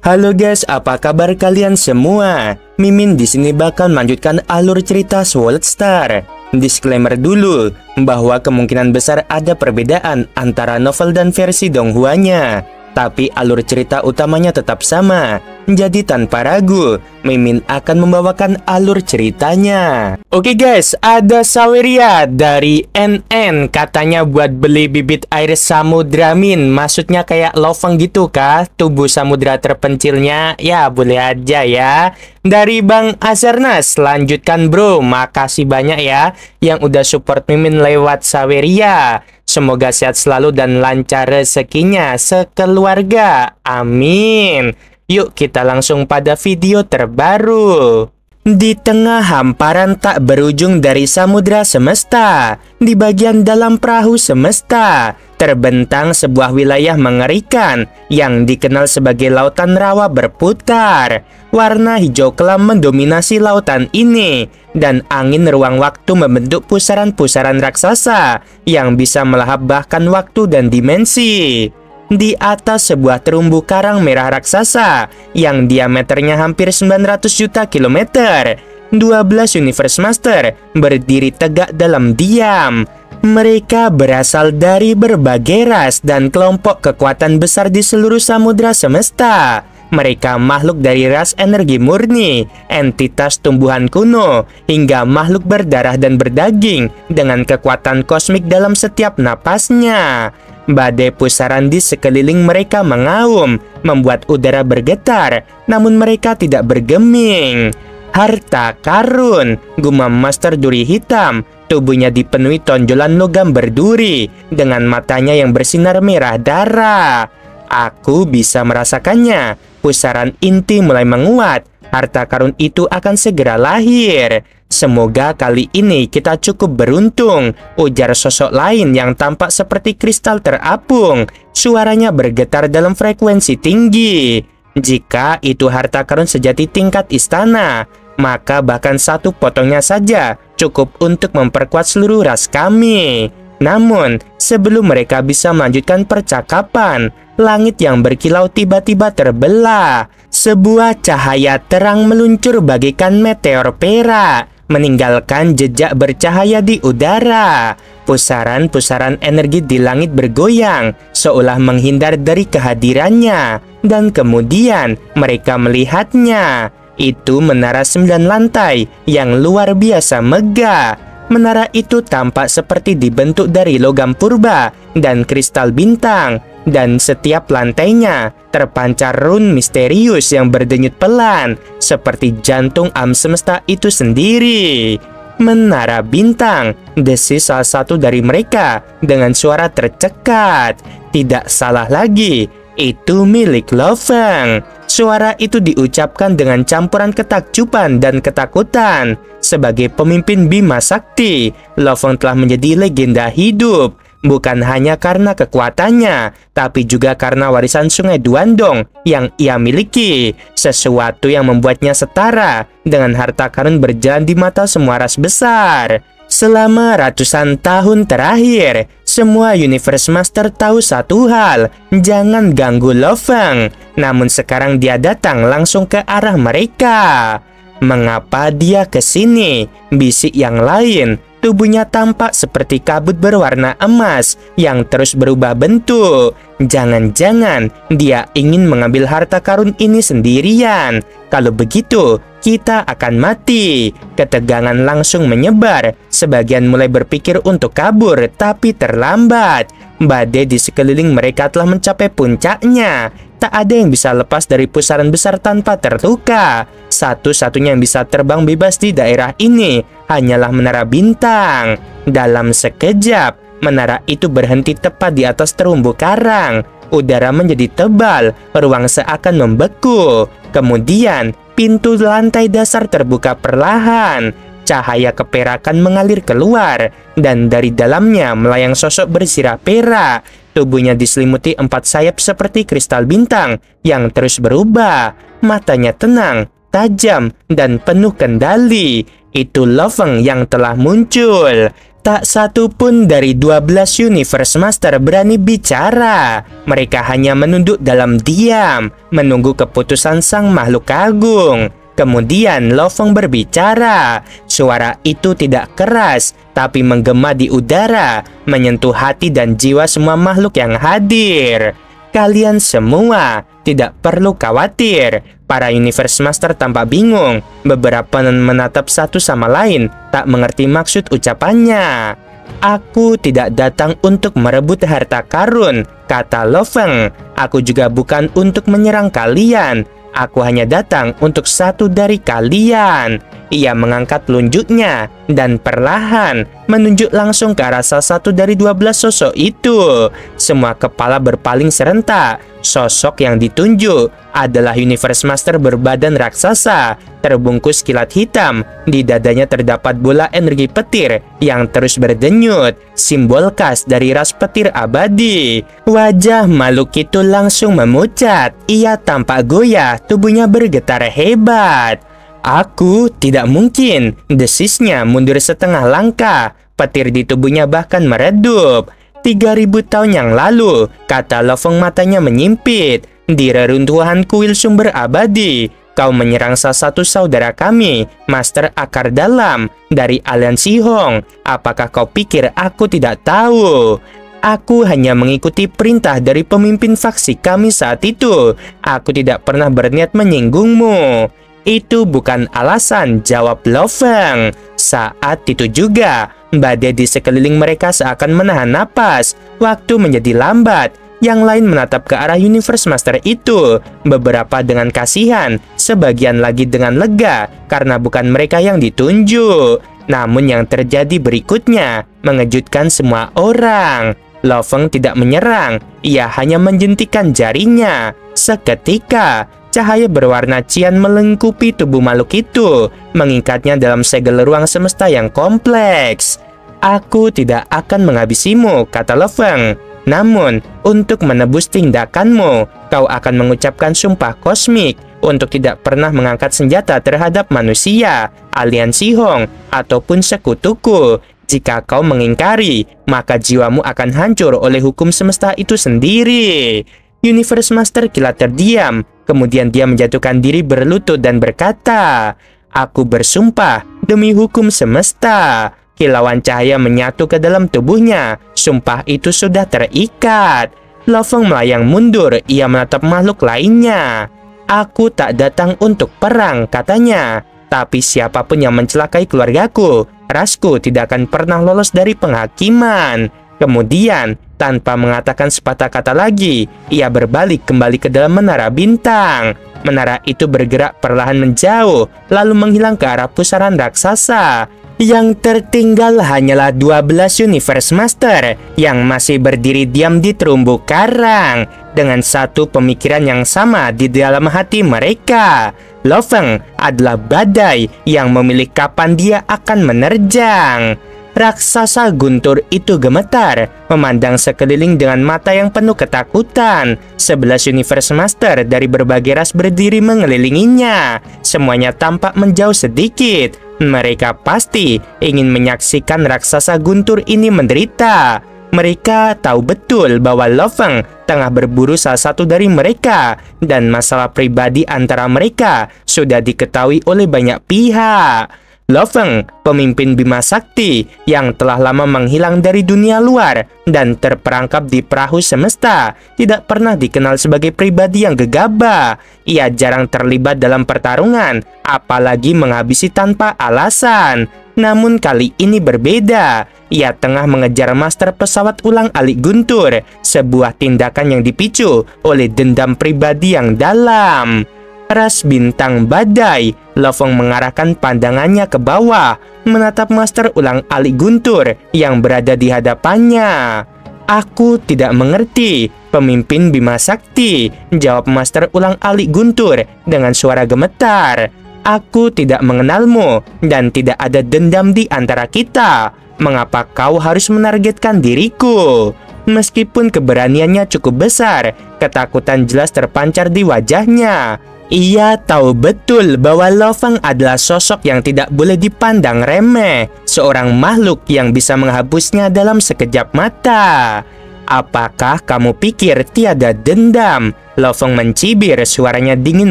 Halo guys, apa kabar kalian semua? Mimin di sini bakal melanjutkan alur cerita Sword Star. Disclaimer dulu bahwa kemungkinan besar ada perbedaan antara novel dan versi Donghuanya, tapi alur cerita utamanya tetap sama. Jadi tanpa ragu, Mimin akan membawakan alur ceritanya. Oke guys, ada Saweria dari NN, katanya buat beli bibit air samudra Min. Maksudnya kayak Loveng gitu kah? Tubuh samudra terpencilnya? Ya boleh aja ya. Dari Bang Azarnas, lanjutkan bro. Makasih banyak ya yang udah support Mimin lewat Saweria. Semoga sehat selalu dan lancar rezekinya sekeluarga. Amin. Yuk kita langsung pada video terbaru. Di tengah hamparan tak berujung dari samudra semesta, di bagian dalam perahu semesta, terbentang sebuah wilayah mengerikan yang dikenal sebagai lautan rawa berputar. Warna hijau kelam mendominasi lautan ini, dan angin ruang waktu membentuk pusaran-pusaran raksasa yang bisa melahap bahkan waktu dan dimensi. Di atas sebuah terumbu karang merah raksasa yang diameternya hampir 900 juta kilometer, 12 Universe Master berdiri tegak dalam diam. Mereka berasal dari berbagai ras dan kelompok kekuatan besar di seluruh samudra semesta. Mereka makhluk dari ras energi murni, entitas tumbuhan kuno, hingga makhluk berdarah dan berdaging dengan kekuatan kosmik dalam setiap napasnya. Badai pusaran di sekeliling mereka mengaum, membuat udara bergetar, namun mereka tidak bergeming. Harta karun, gumam Master Duri Hitam. Tubuhnya dipenuhi tonjolan logam berduri, dengan matanya yang bersinar merah darah. Aku bisa merasakannya. Pusaran inti mulai menguat. Harta karun itu akan segera lahir. Semoga kali ini kita cukup beruntung, ujar sosok lain yang tampak seperti kristal terapung. Suaranya bergetar dalam frekuensi tinggi. Jika itu harta karun sejati tingkat istana, maka bahkan satu potongnya saja cukup untuk memperkuat seluruh ras kami. Namun, sebelum mereka bisa melanjutkan percakapan, langit yang berkilau tiba-tiba terbelah. Sebuah cahaya terang meluncur bagaikan meteor perak, meninggalkan jejak bercahaya di udara. Pusaran-pusaran energi di langit bergoyang, seolah menghindar dari kehadirannya. Dan kemudian mereka melihatnya. Itu menara 9 lantai yang luar biasa megah. Menara itu tampak seperti dibentuk dari logam purba dan kristal bintang, dan setiap lantainya terpancar rune misterius yang berdenyut pelan, seperti jantung alam semesta itu sendiri. Menara bintang, desis salah satu dari mereka dengan suara tercekat. Tidak salah lagi, itu milik Loveng. Suara itu diucapkan dengan campuran ketakjuban dan ketakutan. Sebagai pemimpin Bima Sakti, Loveng telah menjadi legenda hidup. Bukan hanya karena kekuatannya, tapi juga karena warisan Sungai Duandong yang ia miliki. Sesuatu yang membuatnya setara dengan harta karun berjalan di mata semua ras besar. Selama ratusan tahun terakhir, semua Universe Master tahu satu hal, jangan ganggu Loveng. Namun sekarang dia datang langsung ke arah mereka. Mengapa dia ke sini? Bisik yang lain. Tubuhnya tampak seperti kabut berwarna emas yang terus berubah bentuk. Jangan-jangan dia ingin mengambil harta karun ini sendirian. Kalau begitu, kita akan mati. Ketegangan langsung menyebar. Sebagian mulai berpikir untuk kabur, tapi terlambat. Badai di sekeliling mereka telah mencapai puncaknya. Tak ada yang bisa lepas dari pusaran besar tanpa terluka. Satu-satunya yang bisa terbang bebas di daerah ini hanyalah menara bintang. Dalam sekejap, menara itu berhenti tepat di atas terumbu karang. Udara menjadi tebal, ruang seakan membeku. Kemudian, pintu lantai dasar terbuka perlahan. Cahaya keperakan mengalir keluar, dan dari dalamnya melayang sosok bersirah perak. Tubuhnya diselimuti 4 sayap seperti kristal bintang yang terus berubah. Matanya tenang, tajam, dan penuh kendali. Itu Loveng yang telah muncul. Tak satu pun dari 12 Universe Master berani bicara. Mereka hanya menunduk dalam diam, menunggu keputusan sang makhluk agung. Kemudian Lo Feng berbicara. Suara itu tidak keras, tapi menggema di udara, menyentuh hati dan jiwa semua makhluk yang hadir. Kalian semua tidak perlu khawatir. Para Universe Master tampak bingung. Beberapa menatap satu sama lain, tak mengerti maksud ucapannya. Aku tidak datang untuk merebut harta karun, kata Lo Feng. Aku juga bukan untuk menyerang kalian. Aku hanya datang untuk satu dari kalian. Ia mengangkat telunjuknya dan perlahan menunjuk langsung ke arah salah satu dari 12 sosok itu. Semua kepala berpaling serentak. Sosok yang ditunjuk adalah Universe Master berbadan raksasa, terbungkus kilat hitam. Di dadanya terdapat bola energi petir yang terus berdenyut, simbol khas dari ras petir abadi. Wajah makhluk itu langsung memucat. Ia tampak goyah, tubuhnya bergetar hebat. Aku tidak mungkin, desisnya mundur setengah langkah. Petir di tubuhnya bahkan meredup. 3000 tahun yang lalu, kata Lo Feng, matanya menyimpit. Di reruntuhan kuil sumber abadi, kau menyerang salah satu saudara kami, Master Akar Dalam dari Aliansi Hong. Apakah kau pikir aku tidak tahu? Aku hanya mengikuti perintah dari pemimpin faksi kami saat itu. Aku tidak pernah berniat menyinggungmu. Itu bukan alasan, jawab Lo Feng. Saat itu juga, badai di sekeliling mereka seakan menahan napas. Waktu menjadi lambat. Yang lain menatap ke arah Universe Master itu. Beberapa dengan kasihan, sebagian lagi dengan lega, karena bukan mereka yang ditunjuk. Namun yang terjadi berikutnya mengejutkan semua orang. Lo Feng tidak menyerang. Ia hanya menjentikan jarinya. Seketika, cahaya berwarna cian melengkupi tubuh makhluk itu, mengikatnya dalam segel ruang semesta yang kompleks. Aku tidak akan menghabisimu, kata Lo Feng. Namun, untuk menebus tindakanmu, kau akan mengucapkan sumpah kosmik untuk tidak pernah mengangkat senjata terhadap manusia, Aliansi Hong, ataupun sekutuku. Jika kau mengingkari, maka jiwamu akan hancur oleh hukum semesta itu sendiri. Universe Master kilat terdiam. Kemudian dia menjatuhkan diri berlutut dan berkata, aku bersumpah demi hukum semesta. Kilauan cahaya menyatu ke dalam tubuhnya. Sumpah itu sudah terikat. Lo Feng melayang mundur. Ia menatap makhluk lainnya. Aku tak datang untuk perang, katanya. Tapi siapapun yang mencelakai keluargaku, rasku tidak akan pernah lolos dari penghakiman. Kemudian, tanpa mengatakan sepatah kata lagi, ia berbalik kembali ke dalam menara bintang. Menara itu bergerak perlahan menjauh, lalu menghilang ke arah pusaran raksasa. Yang tertinggal hanyalah 12 Universe Master yang masih berdiri diam di terumbu karang dengan satu pemikiran yang sama di dalam hati mereka. Lo Feng adalah badai yang memilih kapan dia akan menerjang. Raksasa guntur itu gemetar, memandang sekeliling dengan mata yang penuh ketakutan. 11 Universe Master dari berbagai ras berdiri mengelilinginya. Semuanya tampak menjauh sedikit. Mereka pasti ingin menyaksikan raksasa guntur ini menderita. Mereka tahu betul bahwa Lo Feng tengah berburu salah satu dari mereka, dan masalah pribadi antara mereka sudah diketahui oleh banyak pihak. Lo Feng, pemimpin Bima Sakti yang telah lama menghilang dari dunia luar dan terperangkap di perahu semesta, tidak pernah dikenal sebagai pribadi yang gegabah. Ia jarang terlibat dalam pertarungan, apalagi menghabisi tanpa alasan. Namun kali ini berbeda. Ia tengah mengejar master pesawat ulang-alik guntur, sebuah tindakan yang dipicu oleh dendam pribadi yang dalam. Ras bintang badai, Lo Feng mengarahkan pandangannya ke bawah, menatap master ulang-alik guntur yang berada di hadapannya. Aku tidak mengerti, pemimpin Bima Sakti, jawab master ulang-alik guntur dengan suara gemetar. Aku tidak mengenalmu dan tidak ada dendam di antara kita. Mengapa kau harus menargetkan diriku? Meskipun keberaniannya cukup besar, ketakutan jelas terpancar di wajahnya. Ia tahu betul bahwa Lo Feng adalah sosok yang tidak boleh dipandang remeh, seorang makhluk yang bisa menghapusnya dalam sekejap mata. Apakah kamu pikir tiada dendam? Lo Feng mencibir, suaranya dingin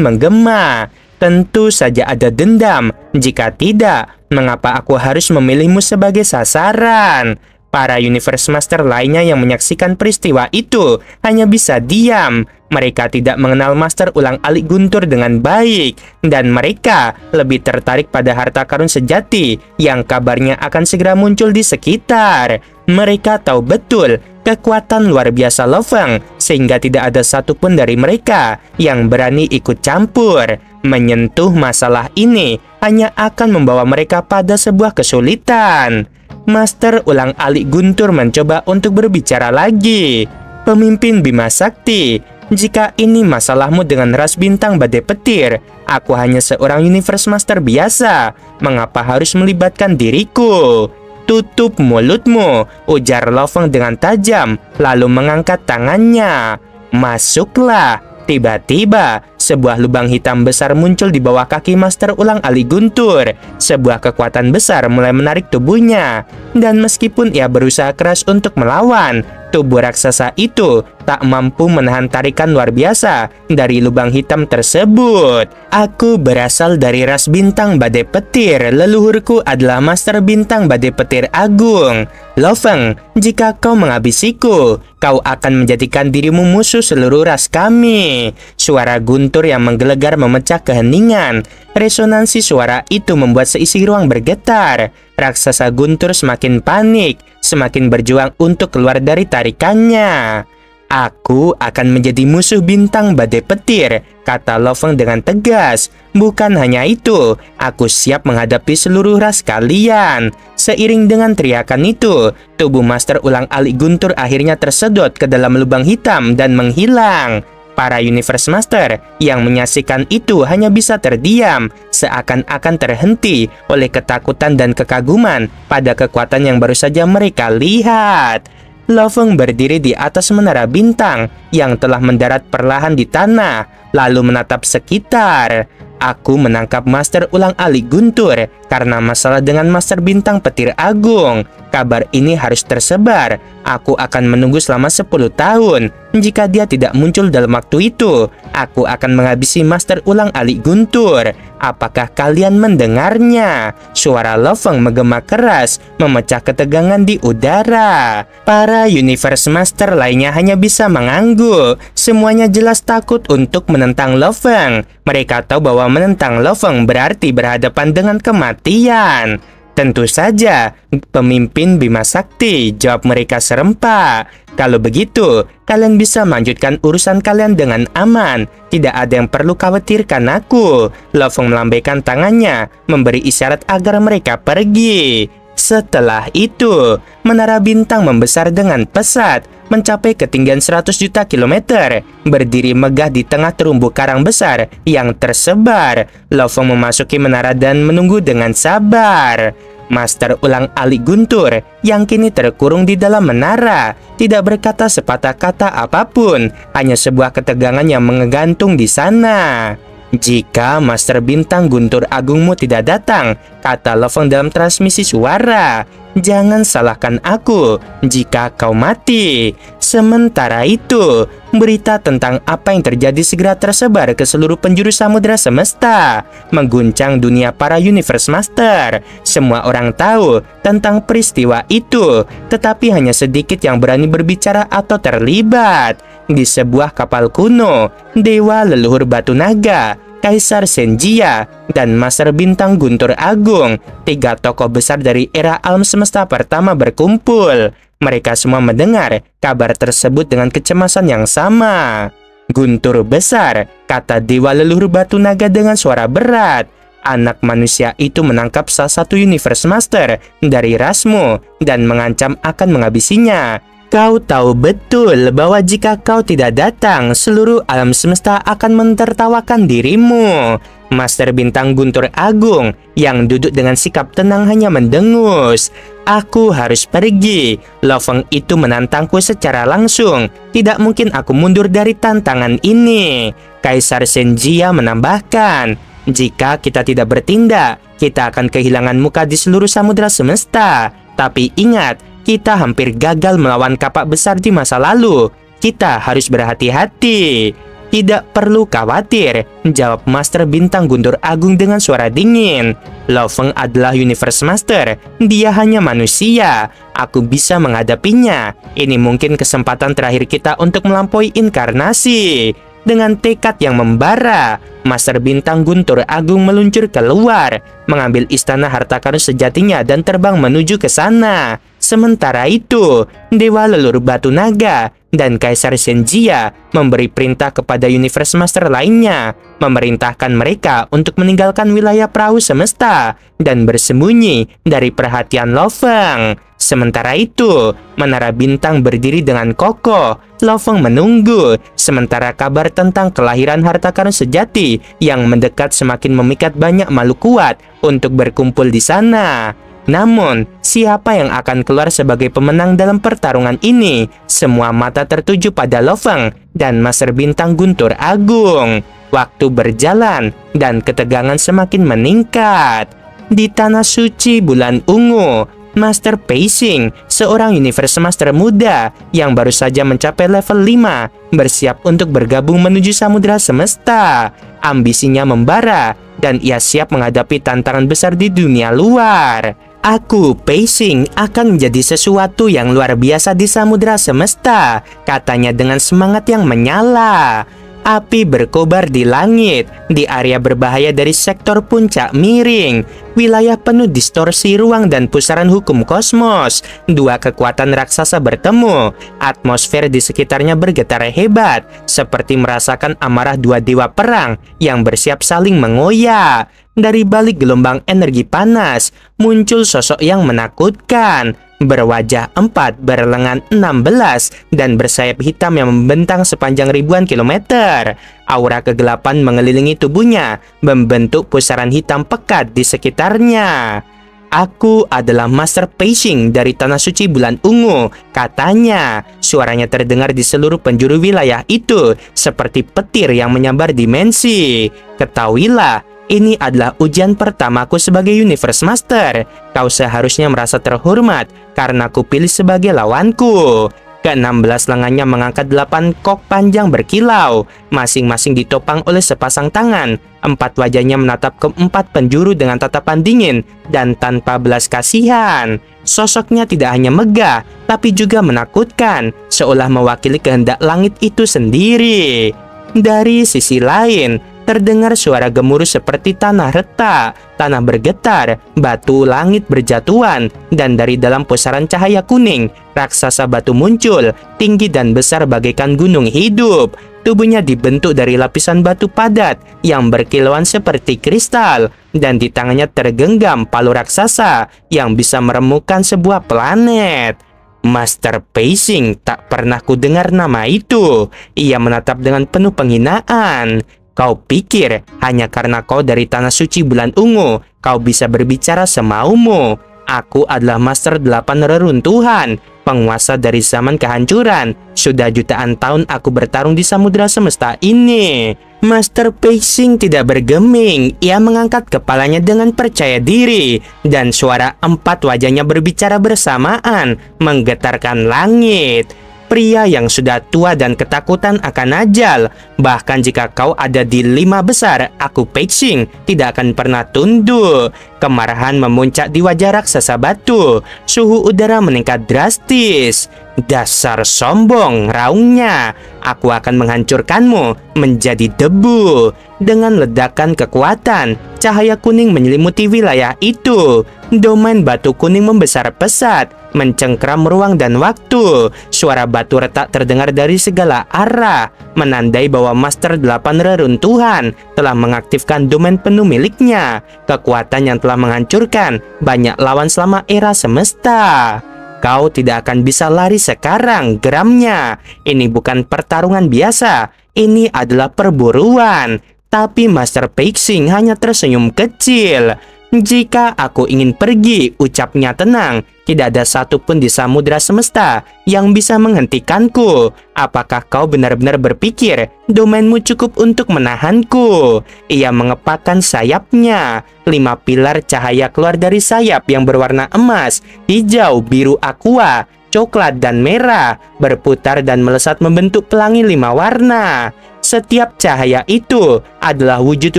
menggema. Tentu saja ada dendam. Jika tidak, mengapa aku harus memilihmu sebagai sasaran? Para Universe Master lainnya yang menyaksikan peristiwa itu hanya bisa diam. Mereka tidak mengenal Master Ulang-Alik Guntur dengan baik, dan mereka lebih tertarik pada harta karun sejati yang kabarnya akan segera muncul di sekitar. Mereka tahu betul kekuatan luar biasa Lo Feng, sehingga tidak ada satupun dari mereka yang berani ikut campur. Menyentuh masalah ini hanya akan membawa mereka pada sebuah kesulitan. Master Ulang-Alik Guntur mencoba untuk berbicara lagi. Pemimpin Bima Sakti, jika ini masalahmu dengan ras bintang badai petir, aku hanya seorang Universe Master biasa. Mengapa harus melibatkan diriku? Tutup mulutmu, ujar Lo Feng dengan tajam, lalu mengangkat tangannya. Masuklah. Tiba-tiba, sebuah lubang hitam besar muncul di bawah kaki Master Ulang-Alik Guntur. Sebuah kekuatan besar mulai menarik tubuhnya. Dan meskipun ia berusaha keras untuk melawan, tubuh raksasa itu tak mampu menahan tarikan luar biasa dari lubang hitam tersebut. Aku berasal dari ras bintang badai petir. Leluhurku adalah Master Bintang Badai Petir Agung. Lo Feng, jika kau menghabisiku, kau akan menjadikan dirimu musuh seluruh ras kami. Suara guntur yang menggelegar memecah keheningan. Resonansi suara itu membuat seisi ruang bergetar. Raksasa guntur semakin panik, semakin berjuang untuk keluar dari tarikannya. Aku akan menjadi musuh bintang badai petir, kata Lo Feng dengan tegas. Bukan hanya itu, aku siap menghadapi seluruh ras kalian. Seiring dengan teriakan itu, tubuh Master Ulang-Alik Guntur akhirnya tersedot ke dalam lubang hitam dan menghilang. Para Universe Master yang menyaksikan itu hanya bisa terdiam, seakan-akan terhenti oleh ketakutan dan kekaguman pada kekuatan yang baru saja mereka lihat. Lo Feng berdiri di atas menara bintang yang telah mendarat perlahan di tanah, lalu menatap sekitar. Aku menangkap Master Ulang-Alik Guntur karena masalah dengan Master Bintang Petir Agung. Kabar ini harus tersebar. Aku akan menunggu selama 10 tahun. Jika dia tidak muncul dalam waktu itu, aku akan menghabisi Master Ulang-Alik Guntur. Apakah kalian mendengarnya? Suara Lo Feng menggema keras, memecah ketegangan di udara. Para Universe Master lainnya hanya bisa mengangguk. Semuanya jelas takut untuk menentang Lo Feng. Mereka tahu bahwa menentang Lo Feng berarti berhadapan dengan kematian. Tentu saja, pemimpin Bima Sakti, jawab mereka serempak. Kalau begitu, kalian bisa melanjutkan urusan kalian dengan aman. Tidak ada yang perlu khawatirkan aku. Lo Feng melambaikan tangannya, memberi isyarat agar mereka pergi. Setelah itu, menara bintang membesar dengan pesat, mencapai ketinggian 100 juta kilometer, berdiri megah di tengah terumbu karang besar yang tersebar. Lo Feng memasuki menara dan menunggu dengan sabar. Master Ulang-Alik Guntur yang kini terkurung di dalam menara tidak berkata sepatah kata apapun, hanya sebuah ketegangan yang menggantung di sana. Jika Master Bintang Guntur Agungmu tidak datang, kata Lo Feng dalam transmisi suara, jangan salahkan aku jika kau mati. Sementara itu, berita tentang apa yang terjadi segera tersebar ke seluruh penjuru samudera semesta, mengguncang dunia para Universe Master. Semua orang tahu tentang peristiwa itu, tetapi hanya sedikit yang berani berbicara atau terlibat. Di sebuah kapal kuno, Dewa Leluhur Batu Naga, Kaisar Senjia, dan Master Bintang Guntur Agung, 3 tokoh besar dari era alam semesta pertama berkumpul. Mereka semua mendengar kabar tersebut dengan kecemasan yang sama. Guntur besar, kata Dewa Leluhur Batu Naga dengan suara berat. Anak manusia itu menangkap salah satu Universe Master dari rasmu dan mengancam akan menghabisinya. Kau tahu betul bahwa jika kau tidak datang, seluruh alam semesta akan mentertawakan dirimu. Master Bintang Guntur Agung yang duduk dengan sikap tenang hanya mendengus. Aku harus pergi. Lo Feng itu menantangku secara langsung. Tidak mungkin aku mundur dari tantangan ini. Kaisar Senjia menambahkan, jika kita tidak bertindak, kita akan kehilangan muka di seluruh samudera semesta. Tapi ingat, kita hampir gagal melawan kapak besar di masa lalu. Kita harus berhati-hati. Tidak perlu khawatir, jawab Master Bintang Guntur Agung dengan suara dingin. Lo Feng adalah Universe Master. Dia hanya manusia. Aku bisa menghadapinya. Ini mungkin kesempatan terakhir kita untuk melampaui inkarnasi. Dengan tekad yang membara, Master Bintang Guntur Agung meluncur keluar, mengambil istana harta karun sejatinya dan terbang menuju ke sana. Sementara itu, Dewa Leluhur Batu Naga dan Kaisar Senjia memberi perintah kepada Universe Master lainnya, memerintahkan mereka untuk meninggalkan wilayah perahu semesta dan bersembunyi dari perhatian Lo Feng. Sementara itu, Menara Bintang berdiri dengan kokoh. Lo Feng menunggu, sementara kabar tentang kelahiran harta karun sejati yang mendekat semakin memikat banyak makhluk kuat untuk berkumpul di sana. Namun, siapa yang akan keluar sebagai pemenang dalam pertarungan ini? Semua mata tertuju pada Lo Feng dan Master Bintang Guntur Agung. Waktu berjalan dan ketegangan semakin meningkat. Di Tanah Suci Bulan Ungu, Master Pacing, seorang Universe Master muda yang baru saja mencapai level 5, bersiap untuk bergabung menuju samudera semesta. Ambisinya membara dan ia siap menghadapi tantangan besar di dunia luar. Aku, Pacing, akan menjadi sesuatu yang luar biasa di samudera semesta, katanya dengan semangat yang menyala. Api berkobar di langit, di area berbahaya dari sektor puncak miring, wilayah penuh distorsi ruang dan pusaran hukum kosmos. Dua kekuatan raksasa bertemu, atmosfer di sekitarnya bergetar hebat, seperti merasakan amarah dua dewa perang yang bersiap saling mengoyak. Dari balik gelombang energi panas, muncul sosok yang menakutkan. Berwajah 4, berlengan 16, dan bersayap hitam yang membentang sepanjang ribuan kilometer. Aura kegelapan mengelilingi tubuhnya, membentuk pusaran hitam pekat di sekitarnya. Aku adalah Master Pacing dari Tanah Suci Bulan Ungu, katanya. Suaranya terdengar di seluruh penjuru wilayah itu, seperti petir yang menyambar dimensi. Ketahuilah, ini adalah ujian pertamaku sebagai Universe Master. Kau seharusnya merasa terhormat karena aku pilih sebagai lawanku. Ke-16 lengannya mengangkat 8 kok panjang berkilau, masing-masing ditopang oleh sepasang tangan. 4 wajahnya menatap ke-4 penjuru dengan tatapan dingin dan tanpa belas kasihan. Sosoknya tidak hanya megah, tapi juga menakutkan, seolah mewakili kehendak langit itu sendiri. Dari sisi lain, terdengar suara gemuruh seperti tanah retak, tanah bergetar, batu langit berjatuhan, dan dari dalam pusaran cahaya kuning, raksasa batu muncul, tinggi dan besar bagaikan gunung hidup. Tubuhnya dibentuk dari lapisan batu padat yang berkilauan seperti kristal, dan di tangannya tergenggam palu raksasa yang bisa meremukkan sebuah planet. Master Pacing, tak pernah kudengar nama itu. Ia menatap dengan penuh penghinaan. Kau pikir hanya karena kau dari Tanah Suci Bulan Ungu, kau bisa berbicara semaumu. Aku adalah Master 8 Reruntuhan, penguasa dari zaman kehancuran. Sudah jutaan tahun aku bertarung di samudera semesta ini. Master Pacing tidak bergeming. Ia mengangkat kepalanya dengan percaya diri, dan suara 4 wajahnya berbicara bersamaan, menggetarkan langit. Pria yang sudah tua dan ketakutan akan ajal. Bahkan jika kau ada di 5 besar, aku Pacing tidak akan pernah tunduk. Kemarahan memuncak di wajah raksasa batu. Suhu udara meningkat drastis. Dasar sombong, raungnya. Aku akan menghancurkanmu menjadi debu. Dengan ledakan kekuatan, cahaya kuning menyelimuti wilayah itu. Domain batu kuning membesar pesat, mencengkram ruang dan waktu. Suara batu retak terdengar dari segala arah, menandai bahwa Master 8 Reruntuhan telah mengaktifkan domain penuh miliknya. Kekuatan yang telah menghancurkan banyak lawan selama era semesta. Kau tidak akan bisa lari sekarang, geramnya. Ini bukan pertarungan biasa, ini adalah perburuan. Tapi Master Peixing hanya tersenyum kecil. Jika aku ingin pergi, ucapnya tenang, tidak ada satupun di samudera semesta yang bisa menghentikanku. Apakah kau benar-benar berpikir domainmu cukup untuk menahanku? Ia mengepakkan sayapnya. 5 pilar cahaya keluar dari sayap yang berwarna emas, hijau, biru aqua, coklat, dan merah, berputar dan melesat membentuk pelangi 5 warna. Setiap cahaya itu adalah wujud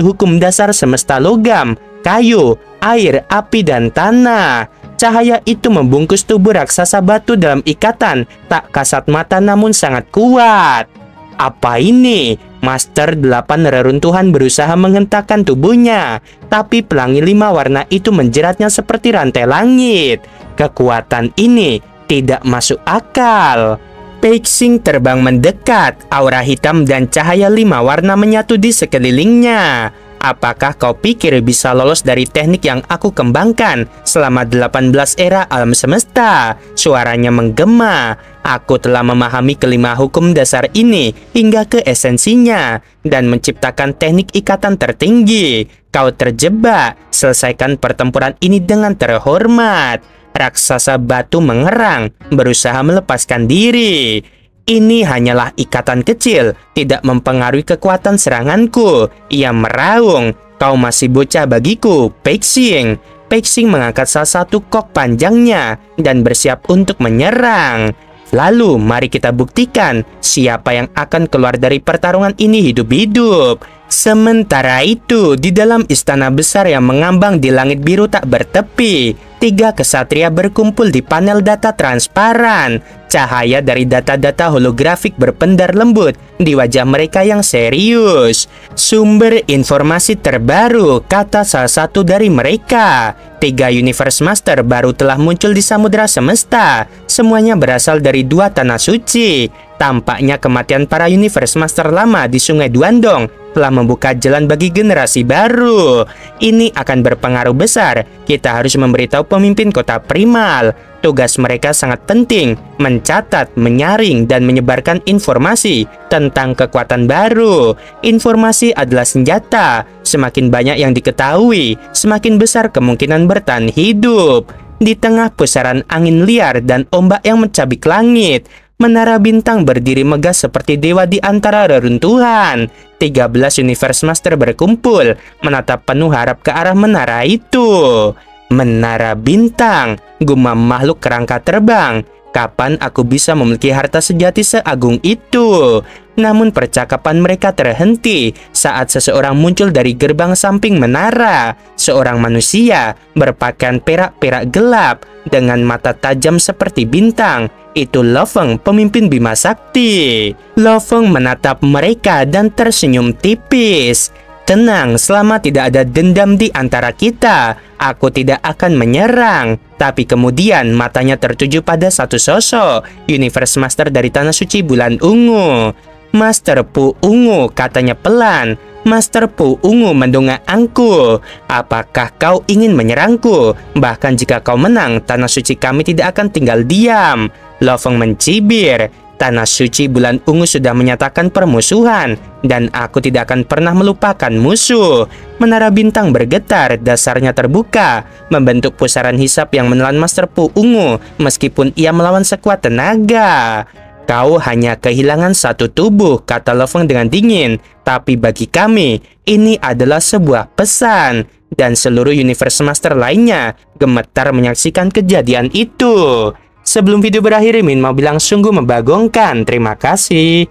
hukum dasar semesta logam, kayu, air, api, dan tanah. Cahaya itu membungkus tubuh raksasa batu dalam ikatan tak kasat mata namun sangat kuat. Apa ini? Master 8 reruntuhan berusaha menghentakkan tubuhnya, tapi pelangi 5 warna itu menjeratnya seperti rantai langit. Kekuatan ini tidak masuk akal. Peixing terbang mendekat, aura hitam dan cahaya 5 warna menyatu di sekelilingnya. Apakah kau pikir bisa lolos dari teknik yang aku kembangkan selama 18 era alam semesta? Suaranya menggema. Aku telah memahami kelima hukum dasar ini hingga ke esensinya dan menciptakan teknik ikatan tertinggi. Kau terjebak. Selesaikan pertempuran ini dengan terhormat. Raksasa batu mengerang, berusaha melepaskan diri. Ini hanyalah ikatan kecil, tidak mempengaruhi kekuatan seranganku. Ia meraung, kau masih bocah bagiku, Peixing. Peixing mengangkat salah satu kok panjangnya dan bersiap untuk menyerang. Lalu mari kita buktikan siapa yang akan keluar dari pertarungan ini hidup-hidup. Sementara itu, di dalam istana besar yang mengambang di langit biru tak bertepi, 3 kesatria berkumpul di panel data transparan. Cahaya dari data-data holografik berpendar lembut di wajah mereka yang serius. Sumber informasi terbaru, kata salah satu dari mereka. 3 Universe Master baru telah muncul di samudera semesta. Semuanya berasal dari 2 tanah suci. Tampaknya kematian para Universe Master lama di Sungai Duandong telah membuka jalan bagi generasi baru. Ini akan berpengaruh besar. Kita harus memberitahu pemimpin kota primal. Tugas mereka sangat penting, mencatat, menyaring, dan menyebarkan informasi tentang kekuatan baru. Informasi adalah senjata. Semakin banyak yang diketahui, semakin besar kemungkinan bertahan hidup. Di tengah pusaran angin liar dan ombak yang mencabik langit, Menara Bintang berdiri megah seperti dewa di antara reruntuhan. 13 Universe Master berkumpul, menatap penuh harap ke arah menara itu. Menara Bintang, gumam makhluk kerangka terbang. Kapan aku bisa memiliki harta sejati seagung itu? Namun percakapan mereka terhenti saat seseorang muncul dari gerbang samping menara. Seorang manusia berpakaian perak-perak gelap dengan mata tajam seperti bintang. Itu Lo Feng, pemimpin Bima Sakti. Lo Feng menatap mereka dan tersenyum tipis. Tenang, selama tidak ada dendam di antara kita, aku tidak akan menyerang. Tapi kemudian matanya tertuju pada satu sosok, Universe Master dari Tanah Suci Bulan Ungu. Master Pu Ungu, katanya pelan. Master Pu Ungu mendongakku. Apakah kau ingin menyerangku? Bahkan jika kau menang, Tanah Suci kami tidak akan tinggal diam. Lo Feng mencibir. Tanah Suci Bulan Ungu sudah menyatakan permusuhan, dan aku tidak akan pernah melupakan musuh. Menara Bintang bergetar, dasarnya terbuka, membentuk pusaran hisap yang menelan Master Pu Ungu, meskipun ia melawan sekuat tenaga. Kau hanya kehilangan satu tubuh, kata Lo Feng dengan dingin. Tapi bagi kami, ini adalah sebuah pesan. Dan seluruh Universe Master lainnya gemetar menyaksikan kejadian itu. Sebelum video berakhir, Min mau bilang sungguh membagongkan. Terima kasih.